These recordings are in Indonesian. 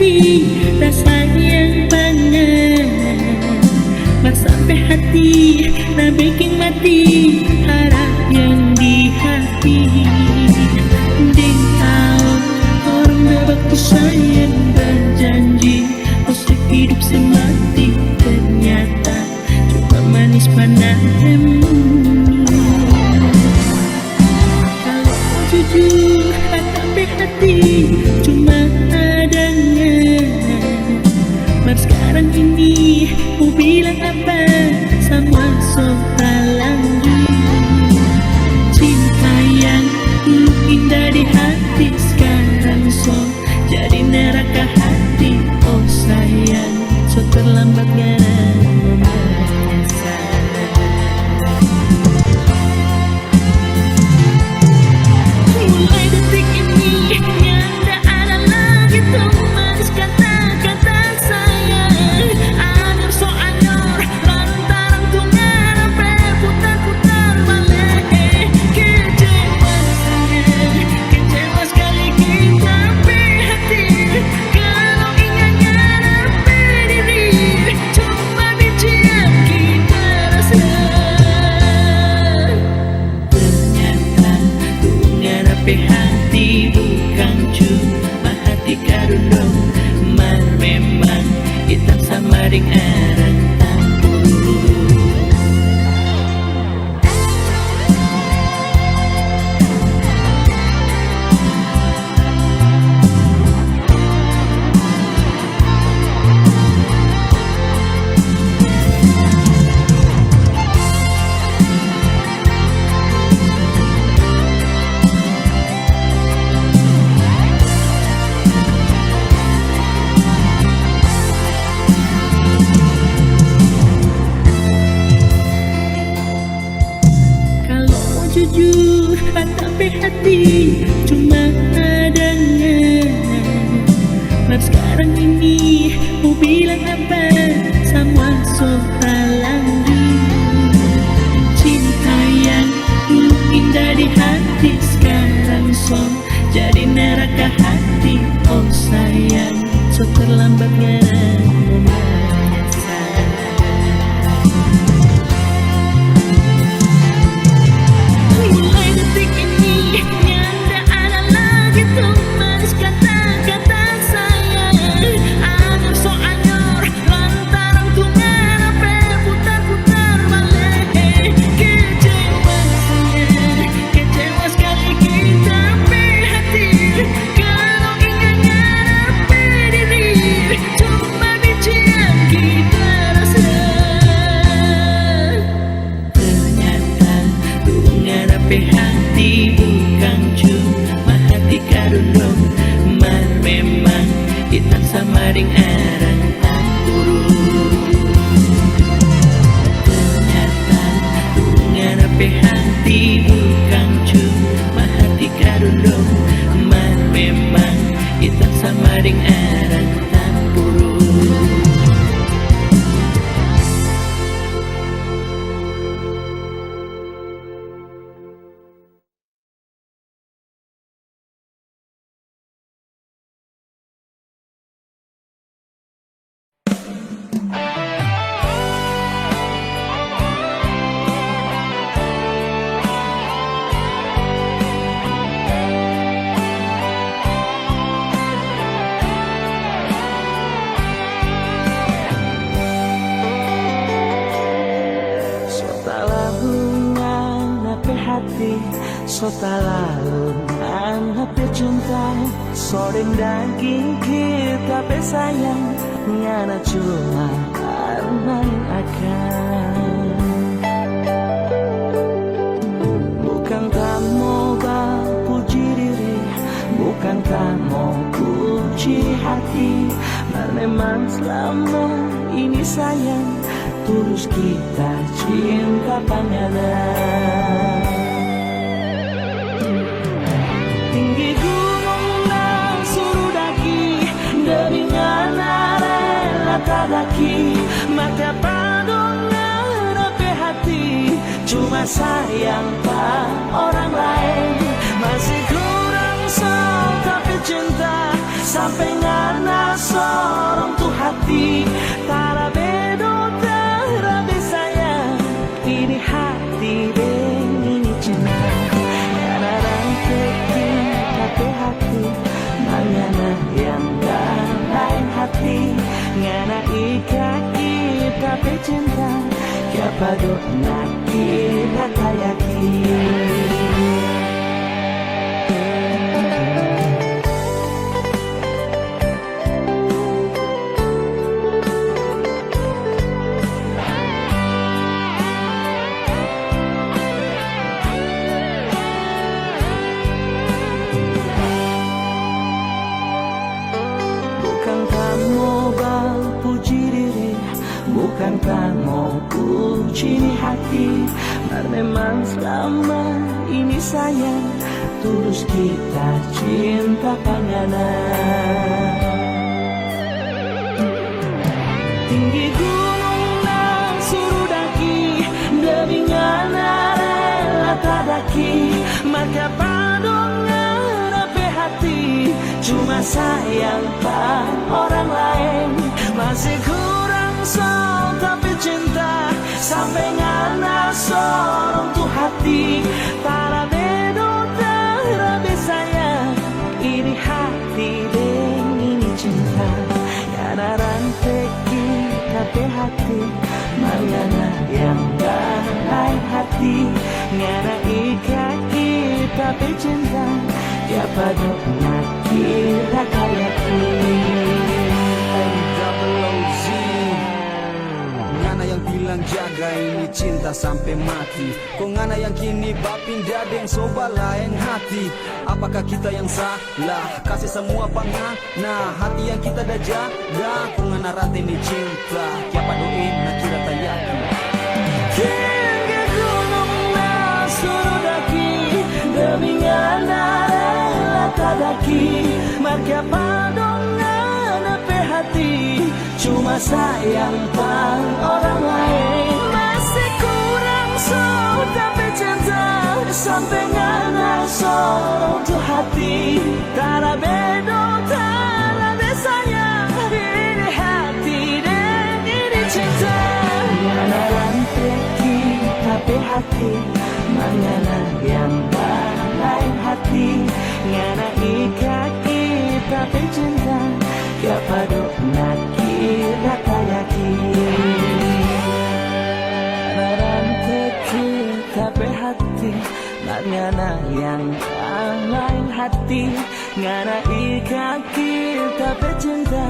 hati, rasa yang banget mas sampai hati, nah bikin mati harap yang di hati. Ding tahu orang berbakti sayang berjanji usik hidup semati, ternyata cuma manis panas kalau jujur tapi hati cuma adanya. Mar sekarang ini mau bilang apa sama sotalangi. Cinta yang dulu indah di hati sekarang so jadi neraka hati. Oh sayang, so terlambat karena menyesal. Mulai detik ini nyanda ada lagi tuh manis kata-kata sayang. Anyor so anyor lantaran tuh ngarepe putar-putar balik. Kecewa sayang, kecewa sekali kita hati. Kalau ingin ngarepe diri cuma biji yang kita rasa. Ternyata tuh ngarepe hati bukan cuma hati karundong. Mar memang hitam sama ring arang tampuru. Kalau mau jujur tapi hati cuma adanya. Mar sekarang ini mau bilang apa sama sotalangi. Cinta yang dulu indah di hati sekarang so jadi neraka hati. Oh sayang, so terlambat karena menyesal. Mulai detik ini nyanda ada lagi tuh manis kata-kata sayang. Anyor so anyor lantaran tuh ngarepe putar-putar balik. Kecewa sayang, kecewa sekali kita hati. Kalau ingin ngarepe diri cuma biji yang kita rasa. Ternyata tuh ngarepe hati bukan cuma hati karundong. Mar memang hitam sama ring arang tampuru. Ternyata tuh ngarepe hati bukan cuma hati karundong. Mar memang hitam sama ring arang tampuru. So talalu hati cinta soreng daging kita sayang ngana cuma karena akan bukan kamu puji diri, bukan kamu puji hati. Mar memang selama ini sayang tulus kita cinta panjang. Tinggi gunung dan suruh daki demi ngana rela tadaki. Maka padong ngarape hati cuma sayang tak orang lain. Masih kurang so tapi cinta sampai ngana sorong tu hati tara bedo tara sayang ini hati deng ini cinta ngana ranteki tapi hati mangana yang lain hati ngana ikaki tapi cinta siapa dok naki ratayaki. Bukankah mau puji hati Biar memang selama ini sayang tulus kita cinta pangana. Tinggi gunung nang suruh daki demi ngana rela tadaki maka padongan ape hati cuma sayang pak orang lain masih kurang so tapi cinta sampai ngana sorong tu hati tara bedo tara sayang ini hati deng ini cinta ngana ranteki tapi hati mangana yang lain hati ngana ikaki tapi cinta siapa dok naki rakayaki. Yang bilang jaga ini cinta sampai mati. Kau ngana yang kini bapindah deng soba lain hati. Apakah kita yang salah? Kasih semua pangana hati yang kita dah jaga. Kau ngana rata ini cinta siapa doin nak kira tayaki. Tinggi gunung na suruh daki demi ngana rela tadaki maka padongan ape hati cuma sayang pang orang lain masih kurang so tapi cinta sampai ngana sorong tu hati tara bedo tara sayang ini hati dan ini cinta ngana ranteki tapi hati mangana yang lain hati ngana ikaki tapi cinta siapa dok naki ratayaki. Ranteki tapi hati mangana yang lain hati ngana ikaki tapi cinta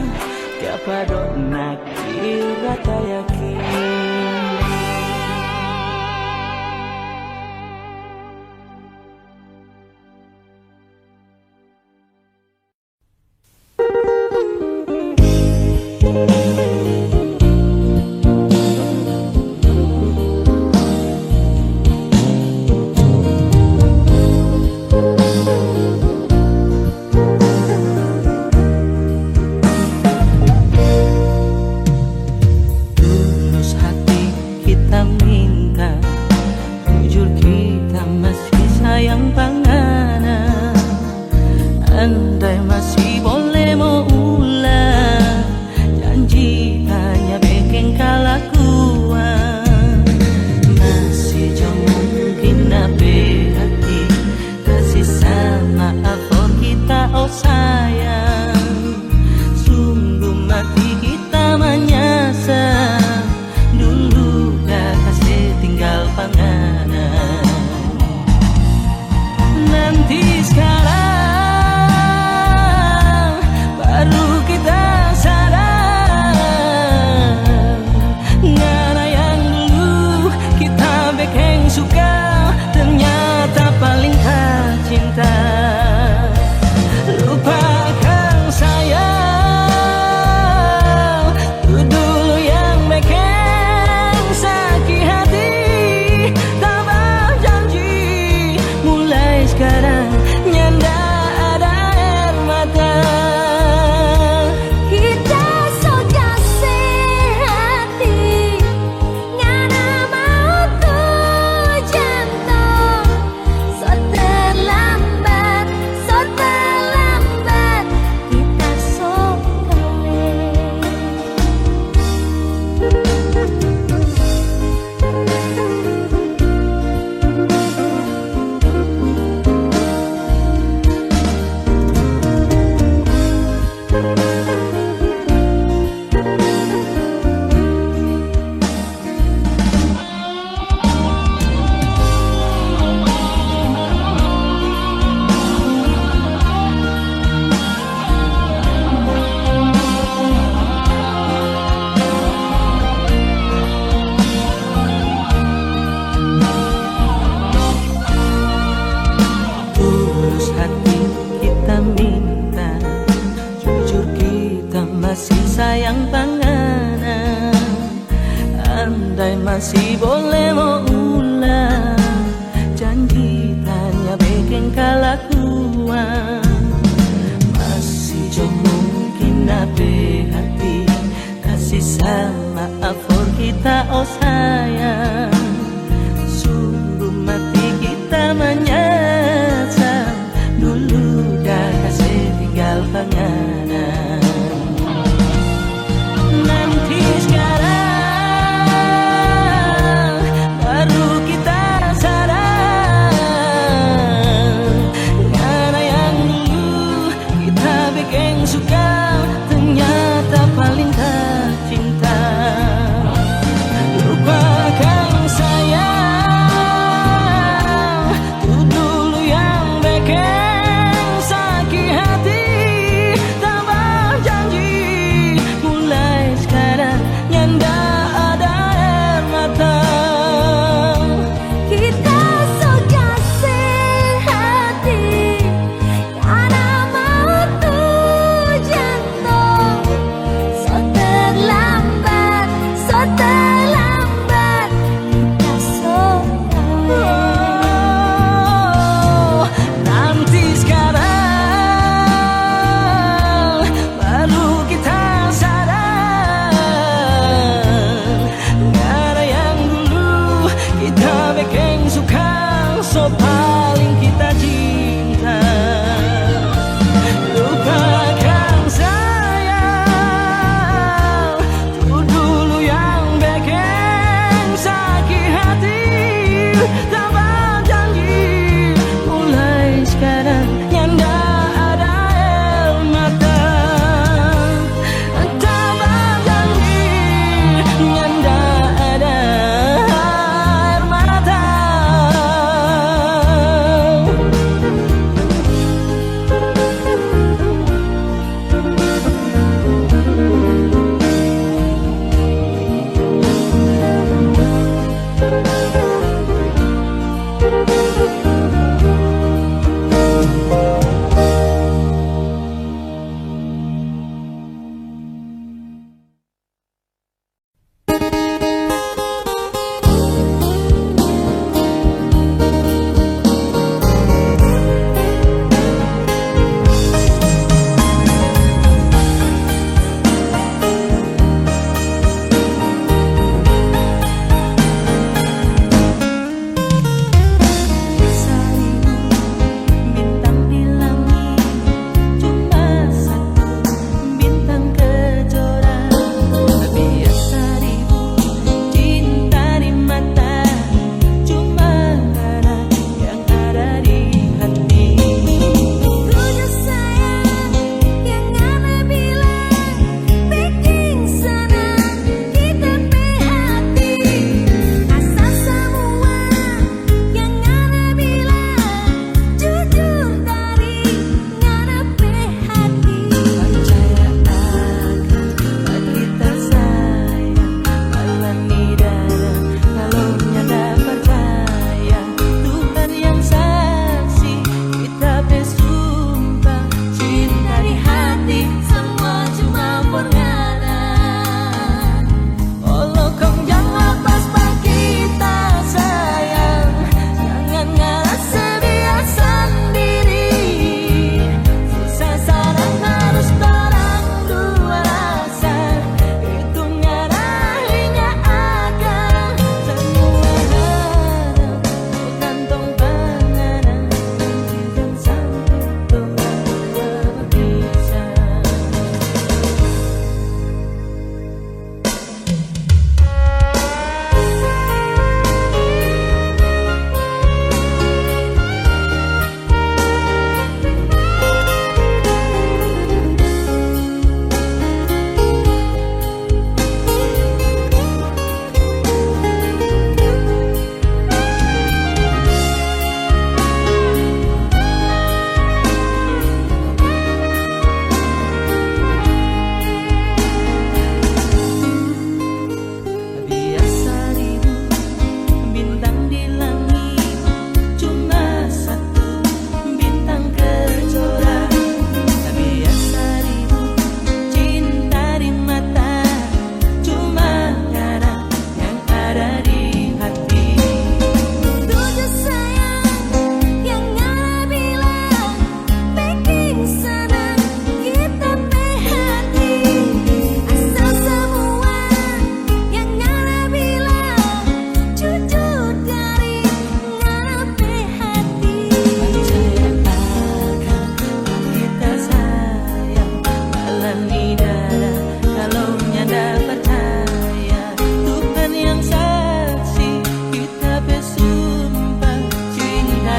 siapa dok naki ratayaki. Tulus hati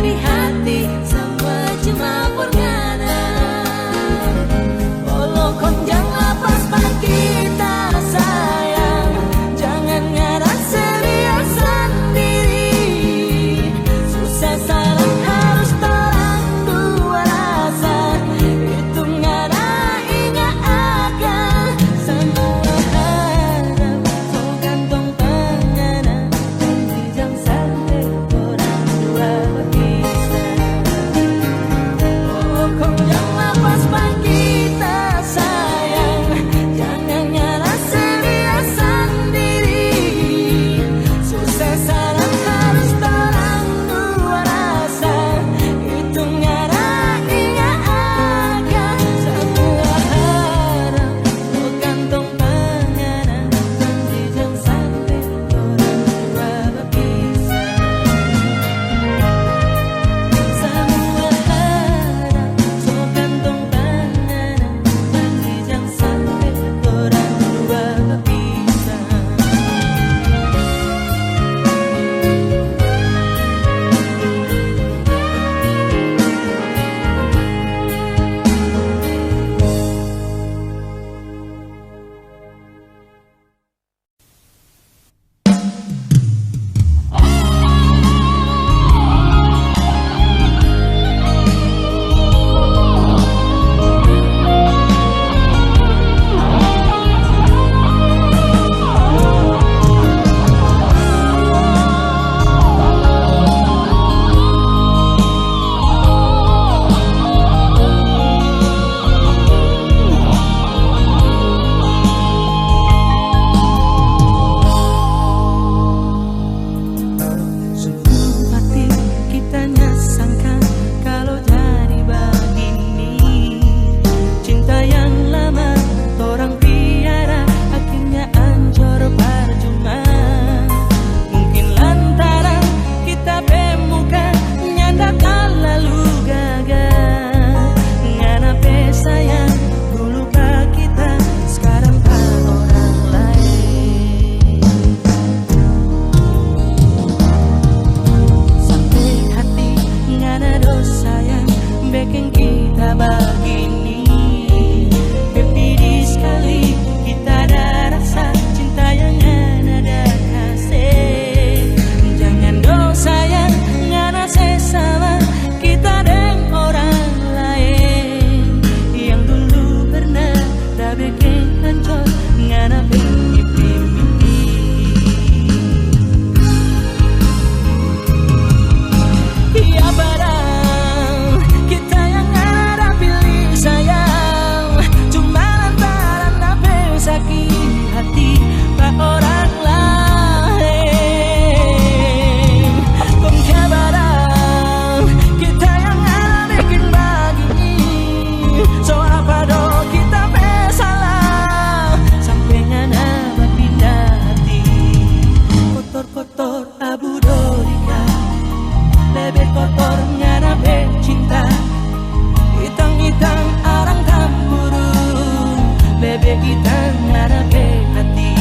di hati semua cuma purgana. Walau konjang lapas kita sayang, jangan ngarang seria sendiri. Susah salah harus terang dua rasa, itu ngarang ingat akan semua harap. So kantong panganan dan dijam sampai orang dua berpisah. Oh konjang lapas kita sayang, jangan ngarang seria sendiri. Susah salah harus terang dua rasa, itu ngarang ingat akan semua harap. Oh kantong panganan dan dijam sampai orang dua berpisah. Semua harap, so kantong panganan dan dijam sampai orang dua berpisah. Sungguh hati kita nyasangkan kalau jadi begini. Cinta yang lama torang piara akhirnya hancur percuma. Mungkin lantaran kita pemuka nyanda terlalu gagal. Ngana sayang dulu pak kita, sekarang pak orang lain. Sampai hati ngana dosa yang bikin kita begini. Bepidi sekali kita ada rasa cinta yang ngana ada kasih. Jangan dosa yang ngana sesama kita dengan orang lain yang dulu pernah dah bikin hancur ngana mimpi-mimpi. Ya padahal kita yang ada pilih sayang, cuma lantaran apa sakit hati pak orang lain. Kong ya padahal kita yang ada bikin begini. So apa do kita salah sampai ngana berpindah hati. Kotor-kotor abu dorika, lebih kotor ngana cinta. Hitam-hitam arang tamburu, lebih hitam ngana hati.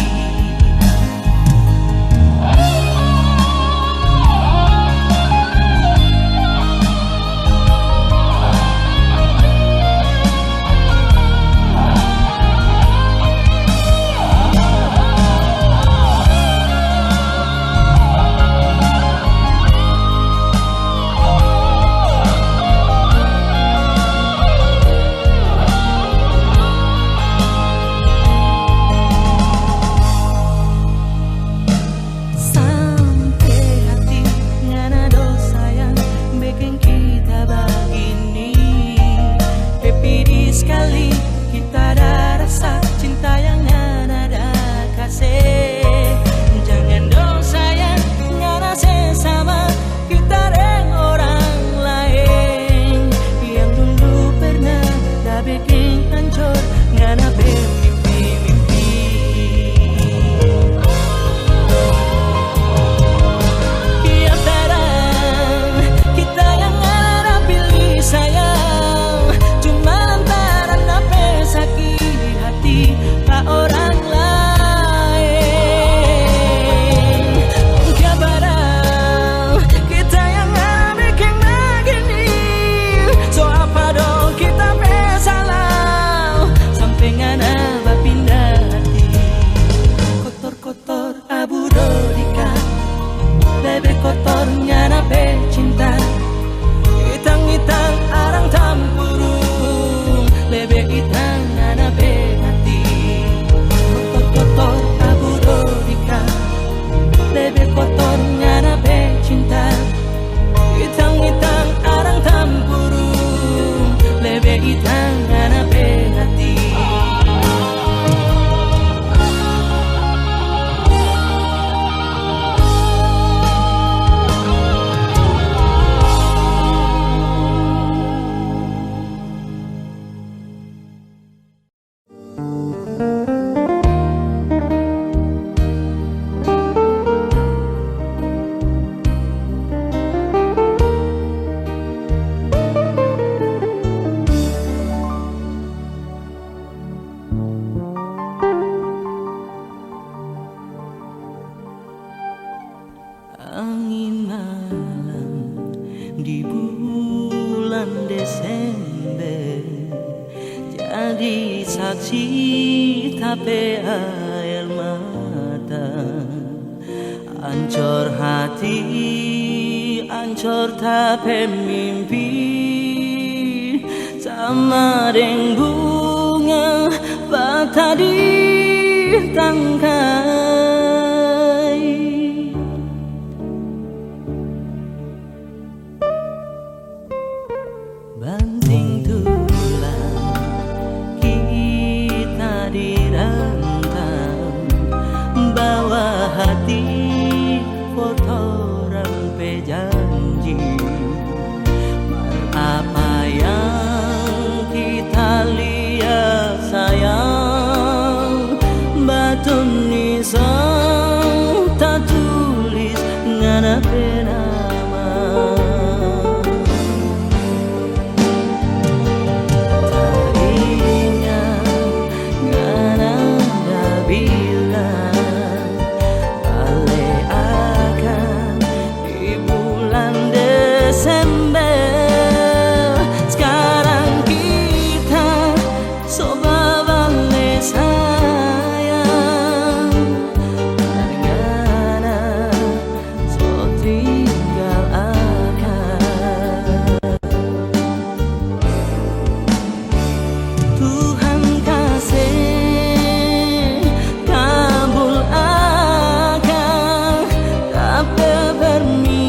di bulan Desember, jadi saksi tapi air mata, ancur hati, ancur tapi mimpi, sama deng bunga bata di tangkai. Banting tulang kita dirantang, bawa hati foto rampe janji, apa yang kita lihat sayang, batu nisan tak tulis ngana nama. Teringat ngana dah bilang balik akan di bulan Desember. Sekarang kita coba balik sayang, ngana so tinggal akan. Tuhan kasih kabul akan, tapi permintaan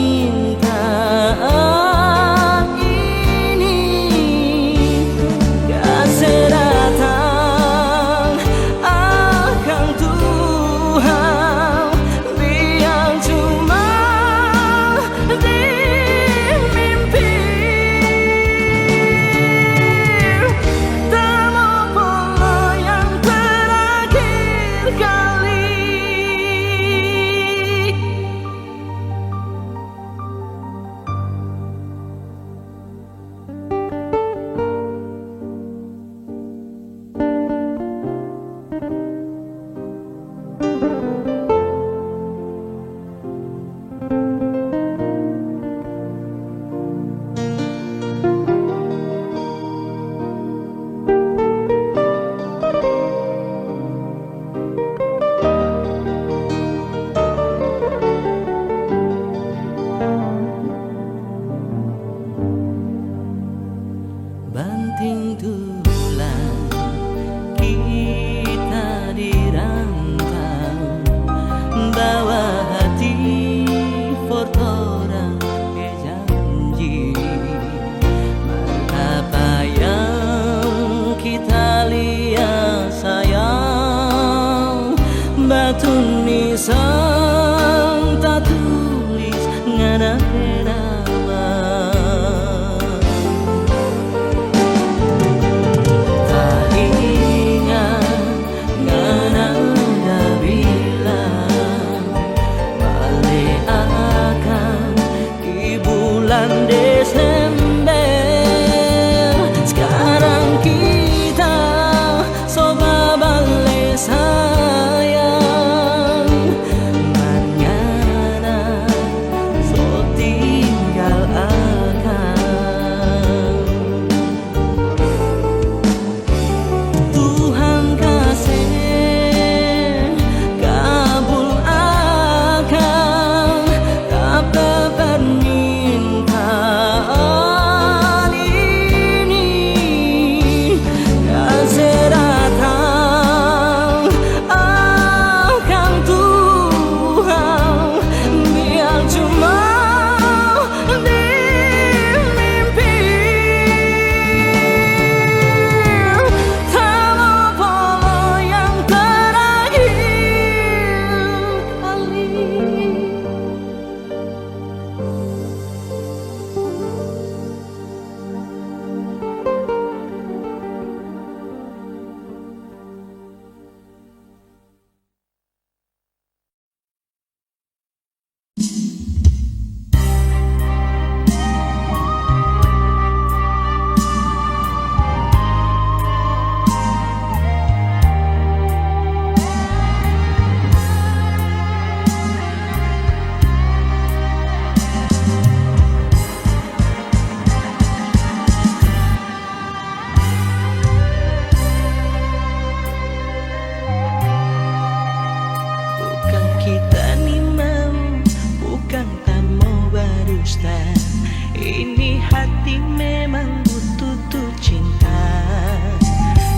hati memang butuh tuh cinta.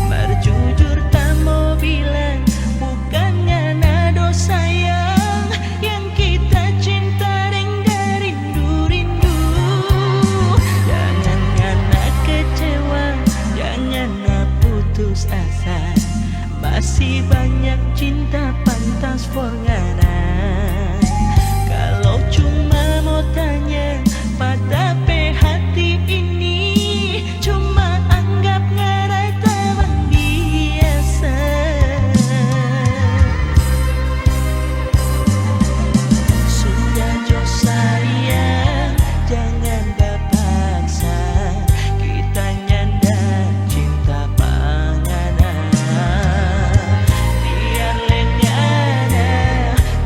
Berjujur tak mau bilang, bukannya nado sayang. Yang kita cinta ringga rindu-rindu. Jangan ngana kecewa, jangan putus asa. Masih banyak cinta pantas for ngana. Kalau cuma mau tanya pada hati ini, cuma anggap ngarai teman biasa. Sudah jo sayang, jangan dipaksa. Kita nyanda cinta pangana. Biar lenyana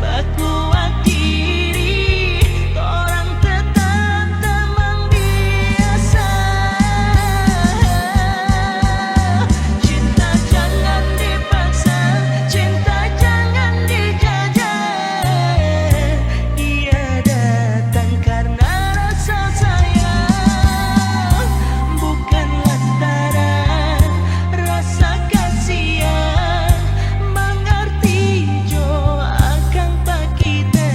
bakuat diri, orang tetap teman biasa. Cinta jangan dipaksa, cinta jangan dijajah. Ia datang karena rasa sayang, bukan lantaran rasa kasihan. Mengerti jo akan pak kita.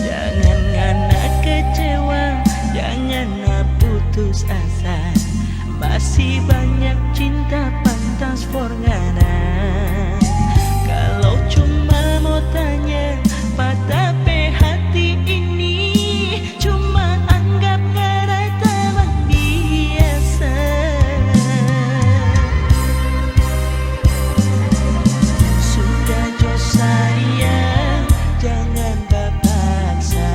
Jangan ngana kecewa, jangan putus asa. Masih banyak cinta pantas for ngana. Kalau cuma mau tanya pada hati ini, cuma anggap ngarai teman biasa. Sudah jo sayang, jangan dipaksa.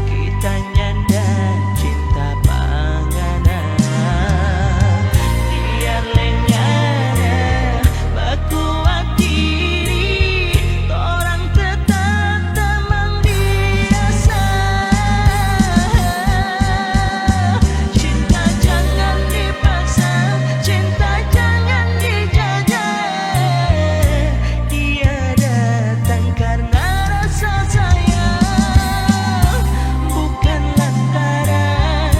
Kita nyanda cinta pangana. Biar lenyana bakuat diri, orang tetap teman biasa. Cinta jangan dipaksa, cinta jangan dijajah. Dia datang karena rasa sayang, bukan lantaran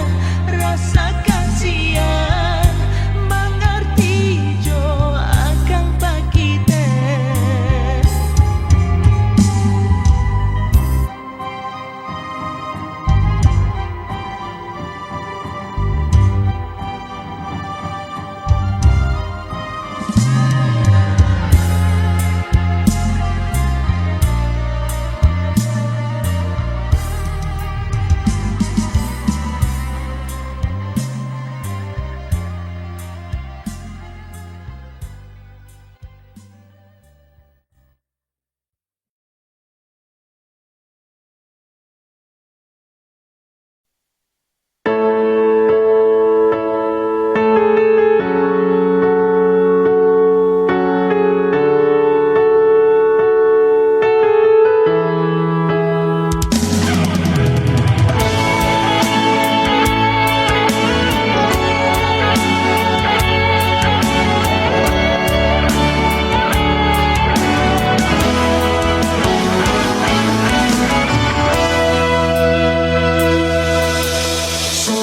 rasa kasihan. Mengerti jo akan pak kita.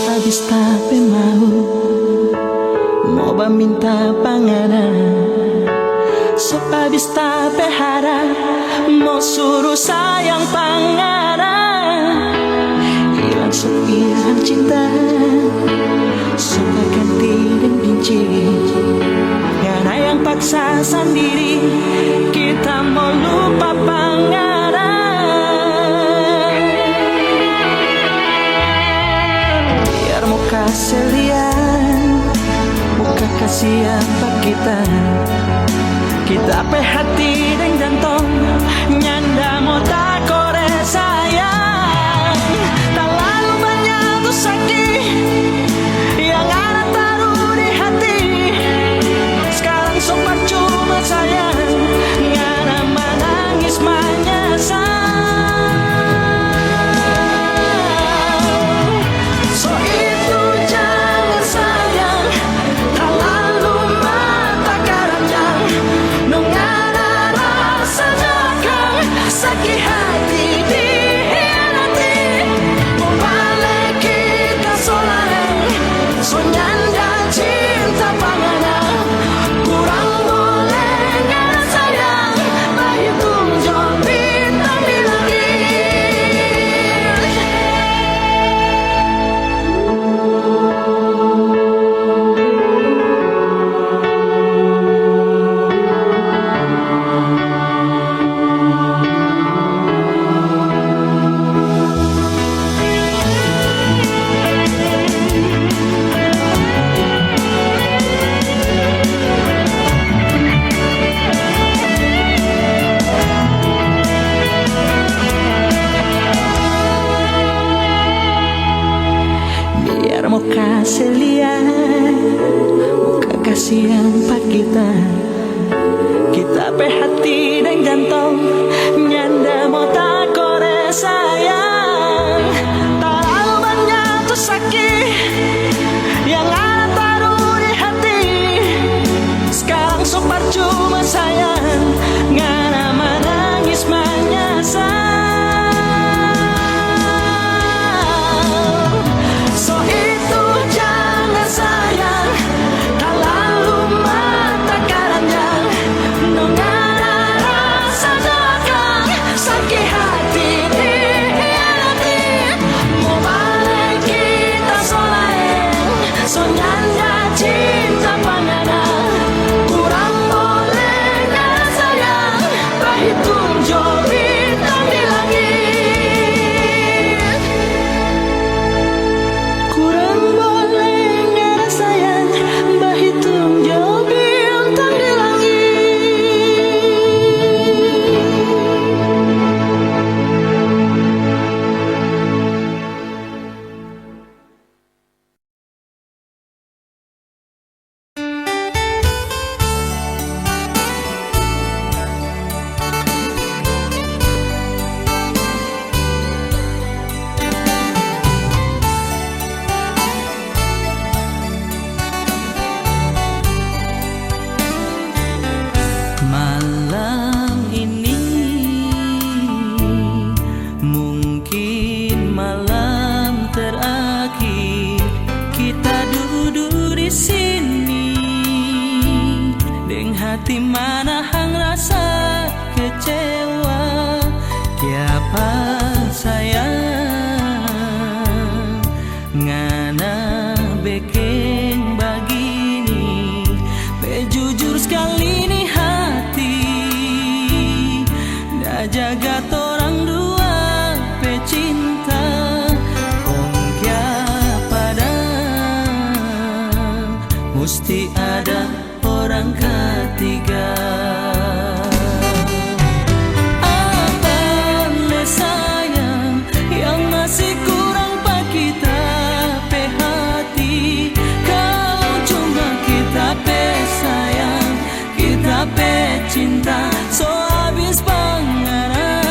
Habis tapi mau minta pangana. Sok habis tapi harap mau suruh sayang pangana. Hilang sepihak cinta, sok ganti dan benci. Ngana yang paksa sendiri, kita mau lupa pangana. Biar mau kasih lihat, muka kasihan pak kita. Kita pe hati dan jantung, nyanda mau tak kore saya. kasih lihat muka kasihan pak kita pe hati dan jantung nyanda mau tak kore sayang. Terlalu banyak tuh sakit yang ada taruh di hati. Sekarang so percuma sayang ngana menangis menyesal. So itu jangan sayang terlalu mata karanjang. Nongana rasa dagang sakit hati di hati. Mau balik kita so lain so nyanda cinta panganan. Kurang boleh ngana sayang berhitung jauh bintang di langit. Kurang boleh ngana sayang berhitung jauh bintang di langit. Malam ini mungkin malam terakhir kita duduk di sini, deng hati manahang rasa kecewa. Kiapa sayang ngana bekeng begini, jujur sekali nih hati dah jaga torang dua pecinta. Kong kya pada mesti ada orang ketiga. Apa le sayang yang masih kurang pak kita pe hati. Kalau cuma kita pe sayang kita pe cinta so habis panganan.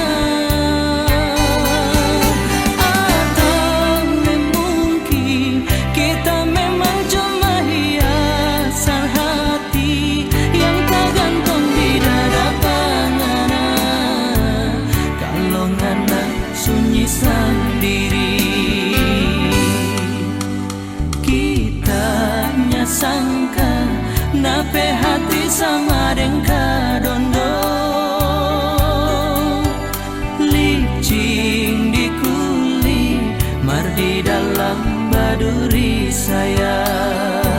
Atau mungkin kita memang cuma hiasan hati yang tergantung di dada panganan. Kalau ngana sunyi sendiri kita nyasangka nape hati sama deng kadondo. Licing di kulit mar di dalam baduri sayang.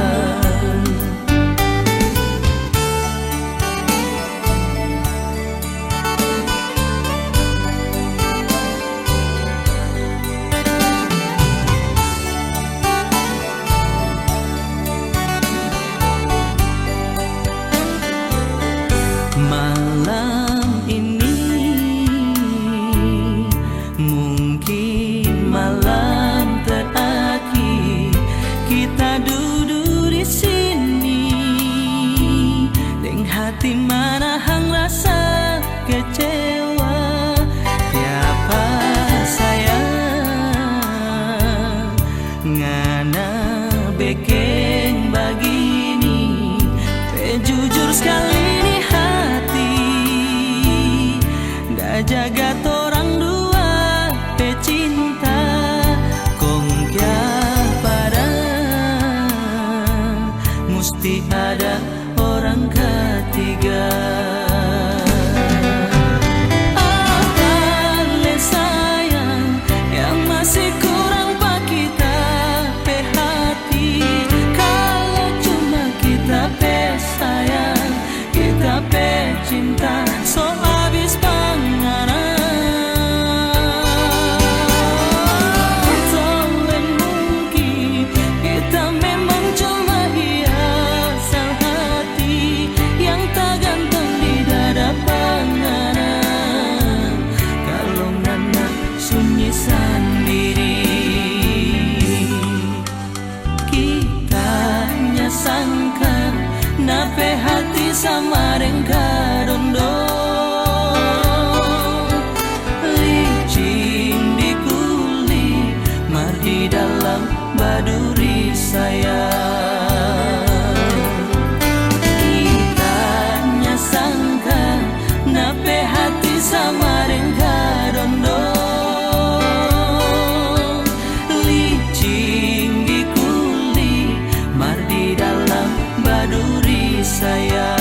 Malam ini mungkin malam terakhir kita duduk di sini, deng hati manahang rasa kecewa. Tiapa sayang ngana bekeng begini, jujur sekali nih hati dah jaga torang dua pecinta. Kong kya pada mesti ada orang ketiga. Apa le sayang yang masih kurang pak kita pe hati. Kalau cuma kita pe sayang kita pe cinta so habis panganan. Sampai mungkin kita memang cuma hiasan hati yang tergantung di baduri sayang. Itanya sangka nape hati sama rengka dondo, licing di kuli mar di dalam baduri sayang.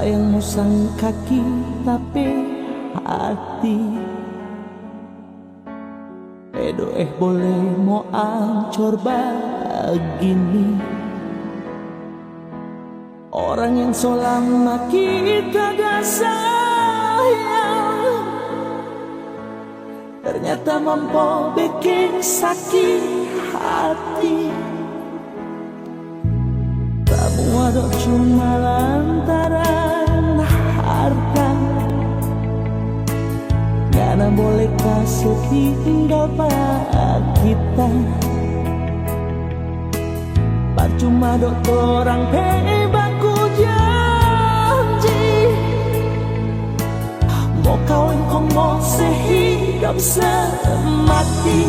Sayangmu sang kaki tapi hati boleh mau ancur begini. Orang yang selama kita dah sayang ternyata mampu bikin sakit hati. Semua dok cuma lantaran harta. Karena boleh kasih tinggal pada kita. Percuma dok orang hebatku janji mau kawin kau mau sehidup semati.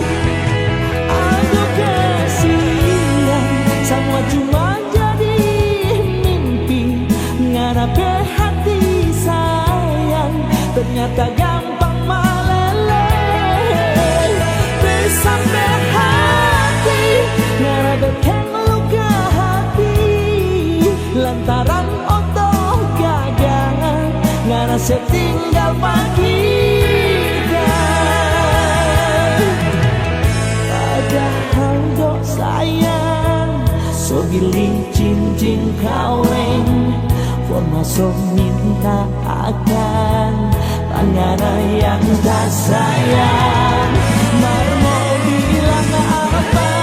Aduh kasihan semua cuma jadi mimpi. Ngarape hati sayang ternyata gampang meleleh. Sampai hati ngarape luka hati lantaran otoh gagal ngana setinggal pagi. Padahal dok sayang so gili cincin kawin formaso minta akan pangana yang tak sayang. Marmo bilang apa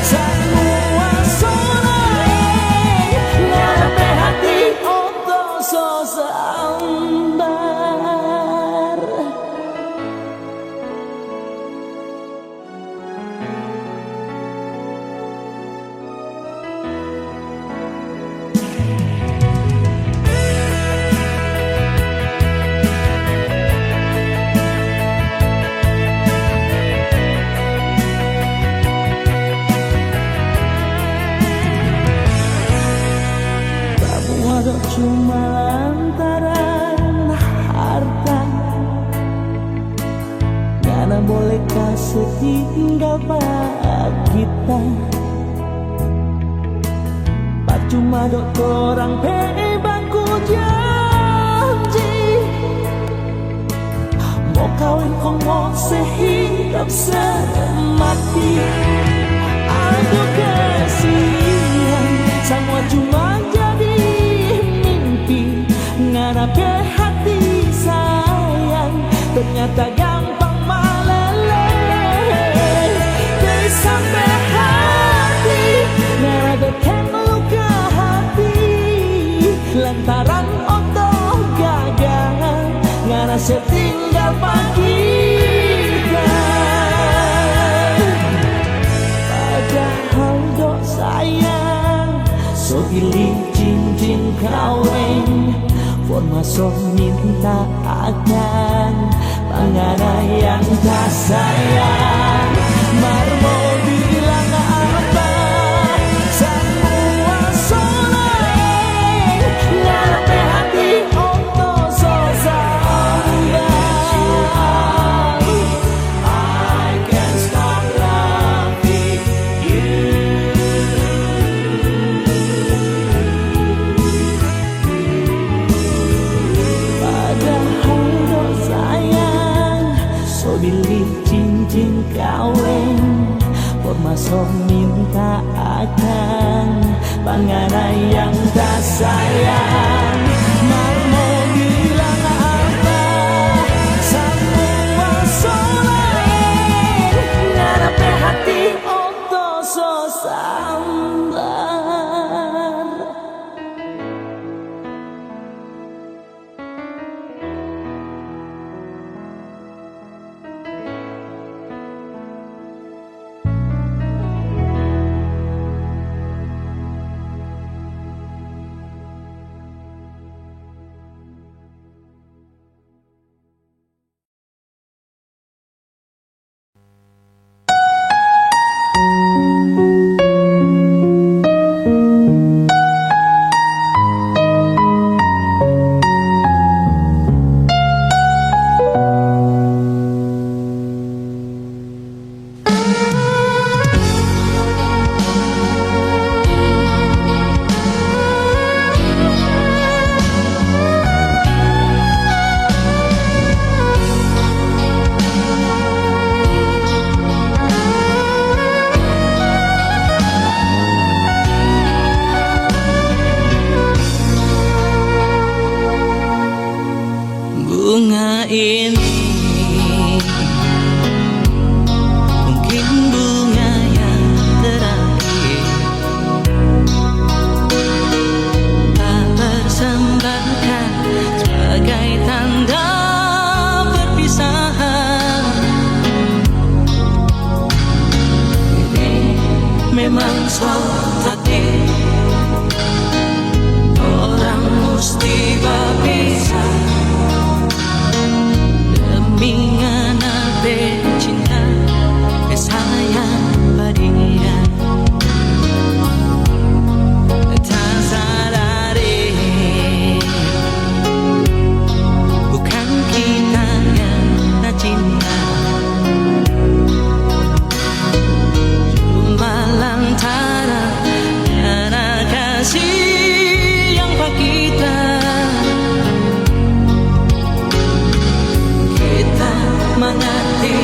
semua sore ngarepe hati oto so sambar. Cuma lantaran harta. Karena boleh kasih tinggal pada kita. Percuma dok orang bebangku janji mau kawin kau mau sehidup semati. Aduh kasihan semua cuma ngarape hati sayang ternyata gampang meleleh. Sampai hati ngarape luka hati lantaran otoh gagal ngana setinggal pagi. Padahal dok sayang so gili cincin kawin formaso minta akan pangana yang tak sayang. Marmo bilang apa semua sore ngarepe hati oto so sambar. I can't stop loving you. Pilih cincin kawin formaso minta akan pangana yang tak sayang. Marmo bilang apa semua sore ngarepe hati oto so sambar. memang suatu takdir. Orang mesti berpisah demi anak cinta sayang dia. Tak sadari bukan kita yang tak cinta, cuma lantaran karena kasih yang pak kita mengerti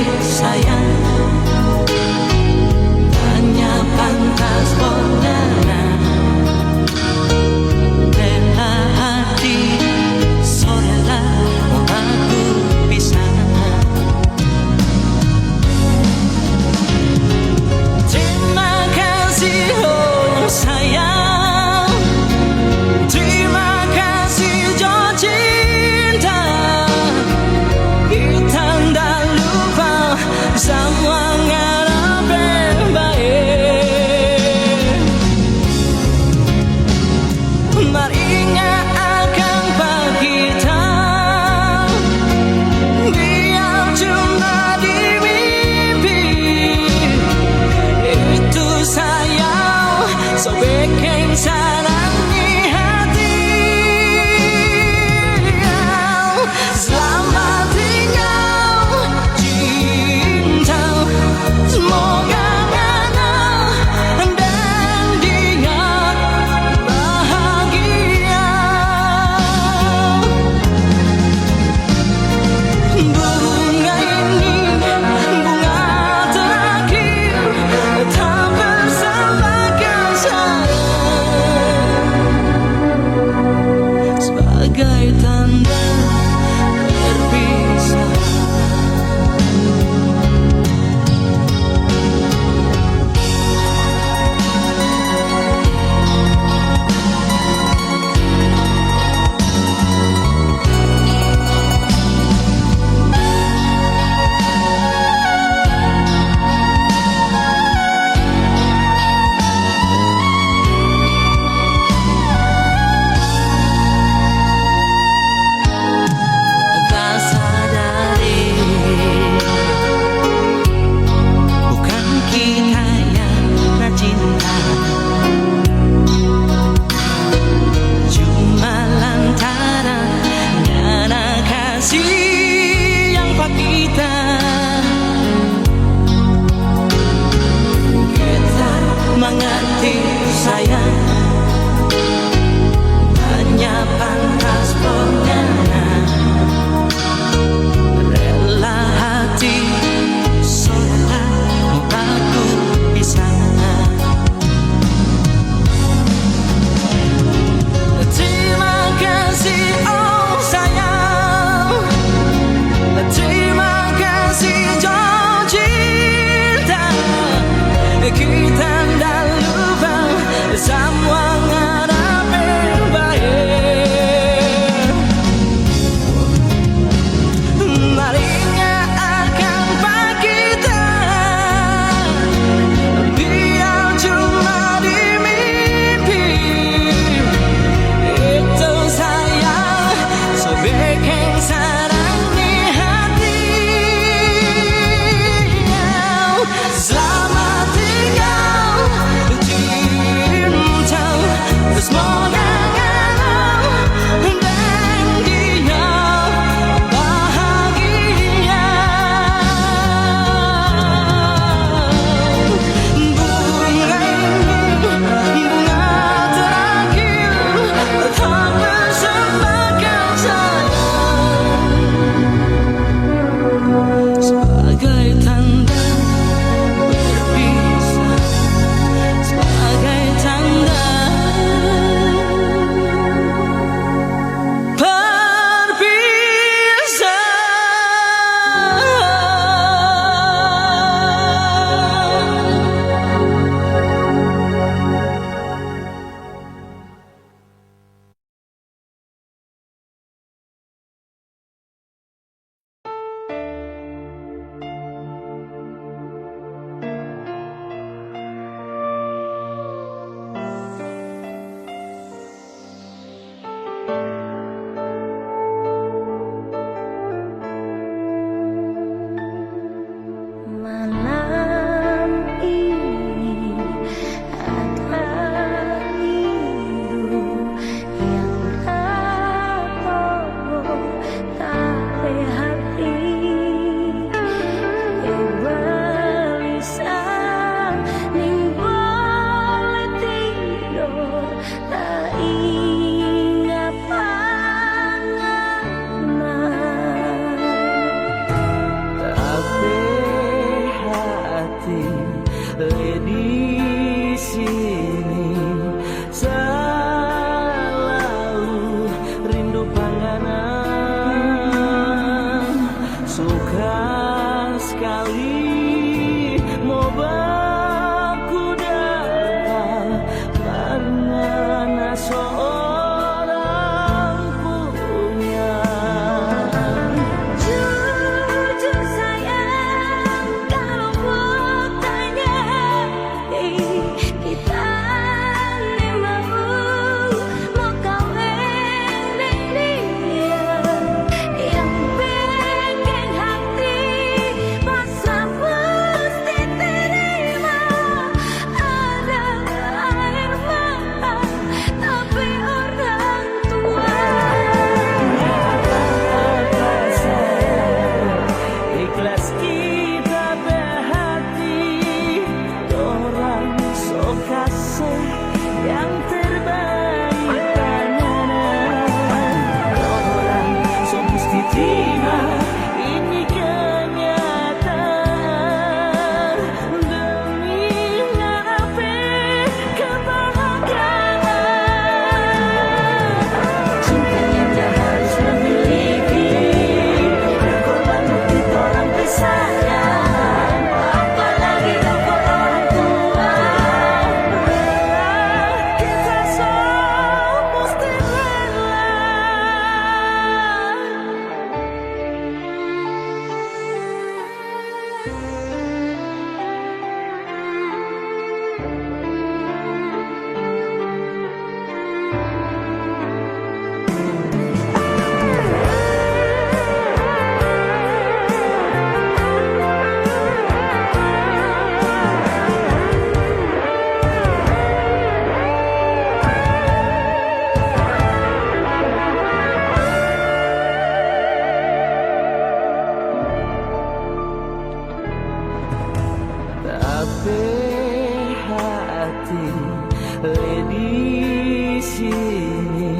di sini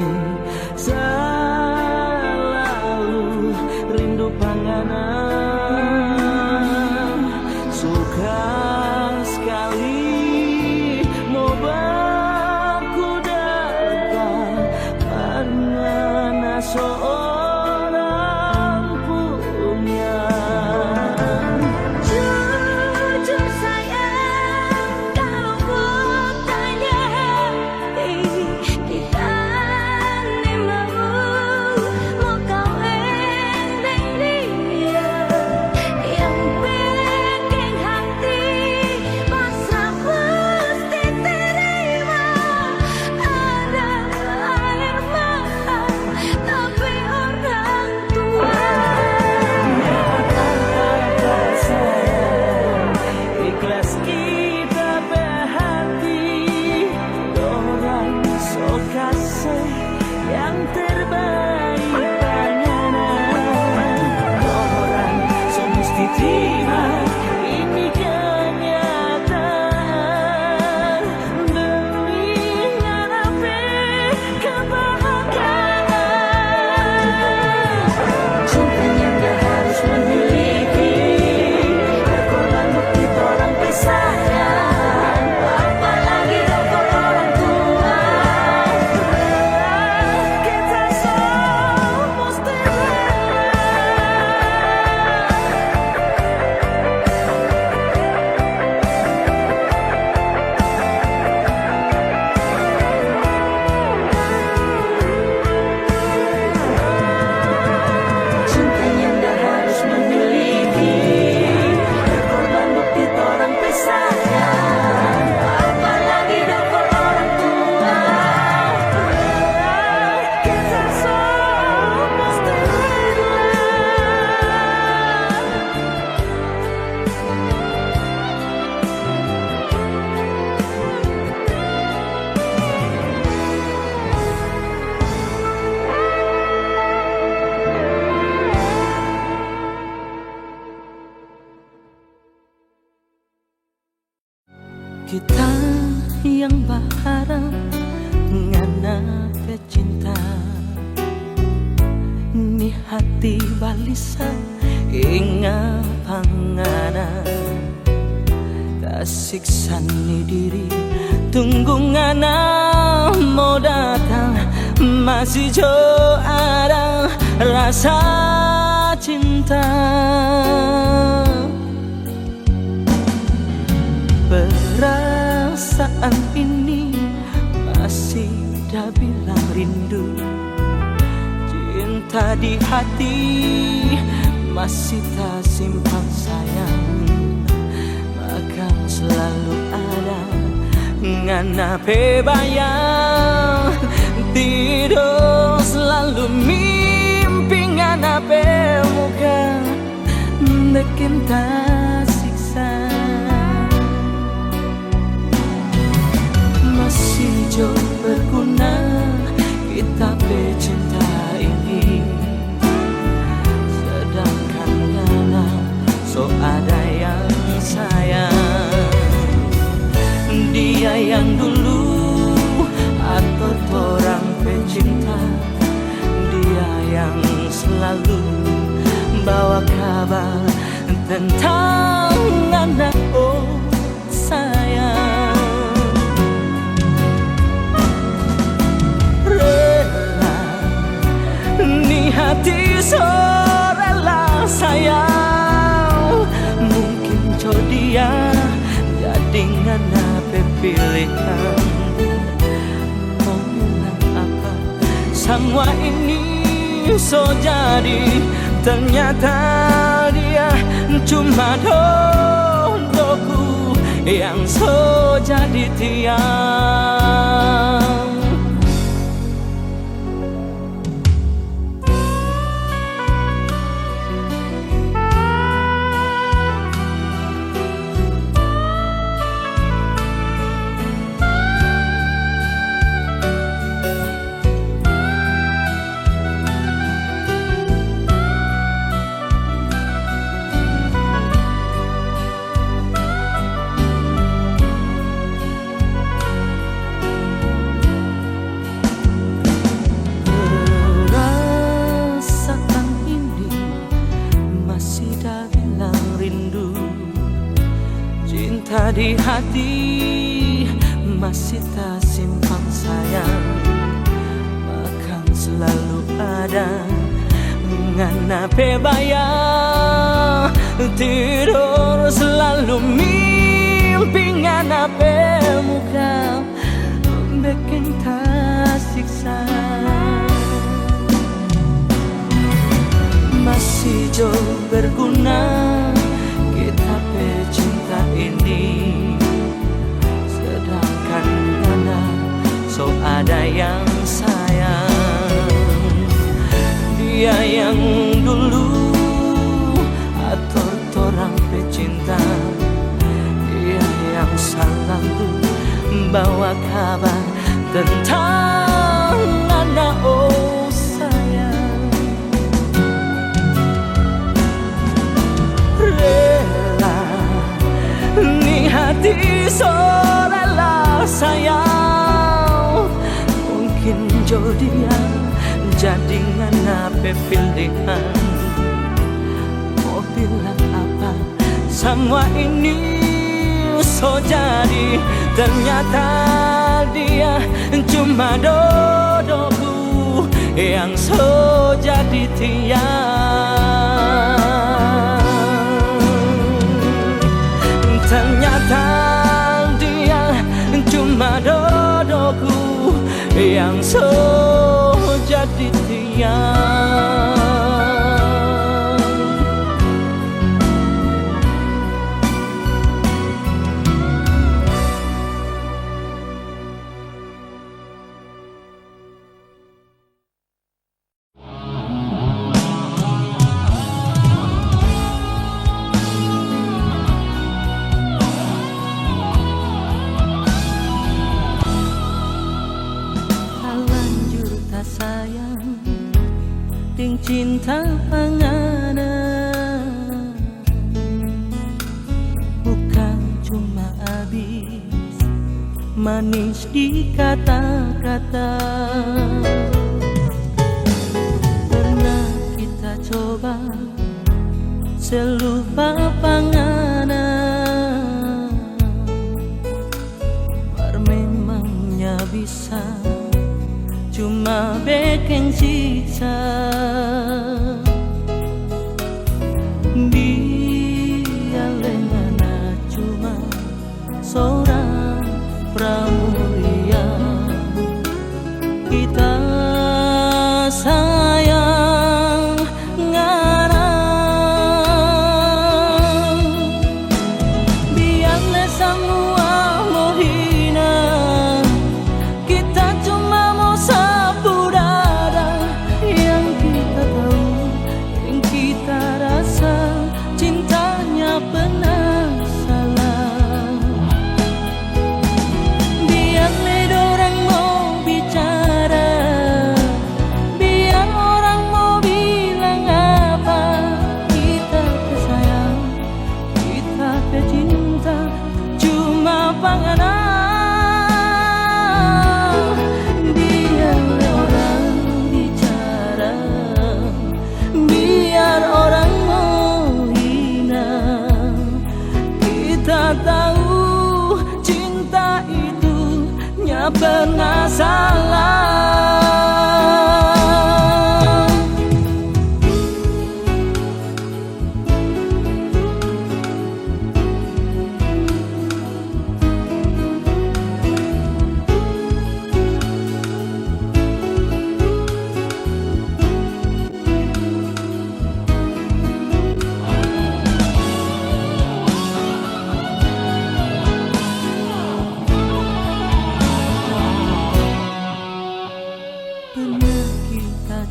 selalu rindu panganan, suka sekali mau baku datang mana seorang punya. Jujur sayang, kalau bertanya hati kita ni mau kawin dengan dia yang bikin hati pasrah mesti terima. Ada air mata tapi orang tua. Ikhlas kita berhati, orang sok kasih yang terbaik panganan. Orang sok mesti terima ini kenyataan demi ngarepe kebahagiaan. Cintanya gak harus memiliki, berkorban bukti orang pisahkan. Apalagi dokter orang tua. Kita semua mesti Cintanya gak harus memiliki, berkorban bukti orang pisahkan. Apalagi dokter orang tua. kita semua mesti kita yang berharap ngana pecinta ni hati balisan inga panganan kasiksan ni diri tunggu ngana mau datang masih jo ada rasa cinta. Perasaan ini masih dah bilang rindu, cinta di hati masih tak simpan sayang, akan selalu ada ngana bayang tidur selalu mimpi ngana muka bikin tak siksa. Masih jauh berguna kita bercinta ini, sedangkan ngana so ada yang sayang. Dia yang dulu atau orang pecinta, dia yang selalu bawa kabar tentang anak oh sayang. Rela ni hati so rela sayang, mungkin jo dia jadi ngana pilihan. Mau bilang apa semua ini so jadi, ternyata dia cuma dodoku yang so jadi tiang. di hati masih tak simpan sayang, akan selalu ada ngana bayang. Tidur selalu mimpi ngana muka bikin tak siksa. Masih jauh berguna kita pecinta ini, sedangkan ngana so ada yang sayang. Dia yang dulu atau orang pecinta, dia yang selalu bawa kabar tentang anak oh sayang. Rela ni hati so rela sayang, mungkin jodoh jadi ngana pilihan. Mau bilang apa semua ini so jadi, ternyata dia cuma dodoku yang so jadi tiang. Ternyata dia cuma dodoku yang so jadi tiang. Sayang ting cinta pangana, bukan cuma habis manis di kata-kata. Pernah kita coba selupa pangana, mar memangnya bisa cuma bikin siksa. Biar ngana cuma seorang pramuria, kita sayang ngana. Biarlah semua mau hina, kita cuma mau sapu dada. Yang kita tahu, yang kita rasa, cintanya pernah salah. Biarlah orang mau bicara, biar orang mau bilang apa, kita sayang, kita pecinta, cuma panganan. Tahu cinta itu nya pernah salah.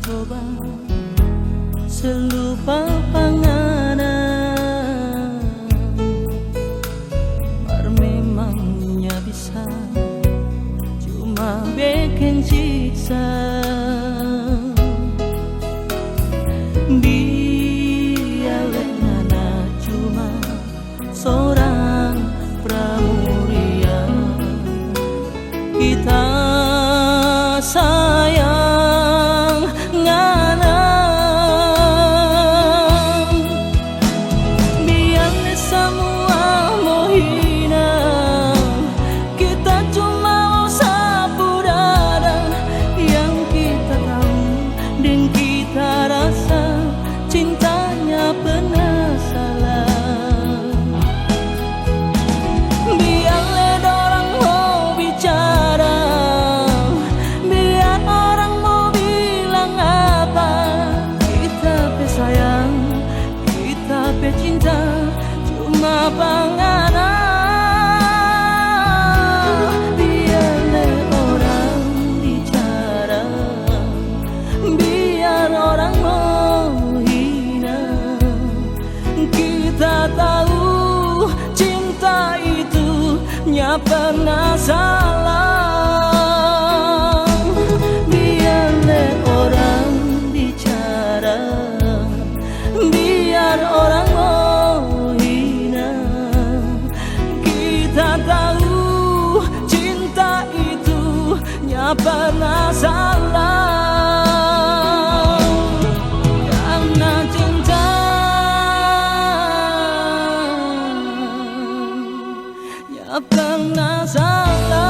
Coba selupa pangana, mar memangnya bisa cuma bikin siksa. Biarlah ngana cuma seorang pramuria, kita sayang ngana. Biarlah semua mau hina, nya pernah salah. Biarlah orang bicara, biar orang mau hina, kita tahu cinta itu nya pernah salah. Karena cinta nya pernah salah.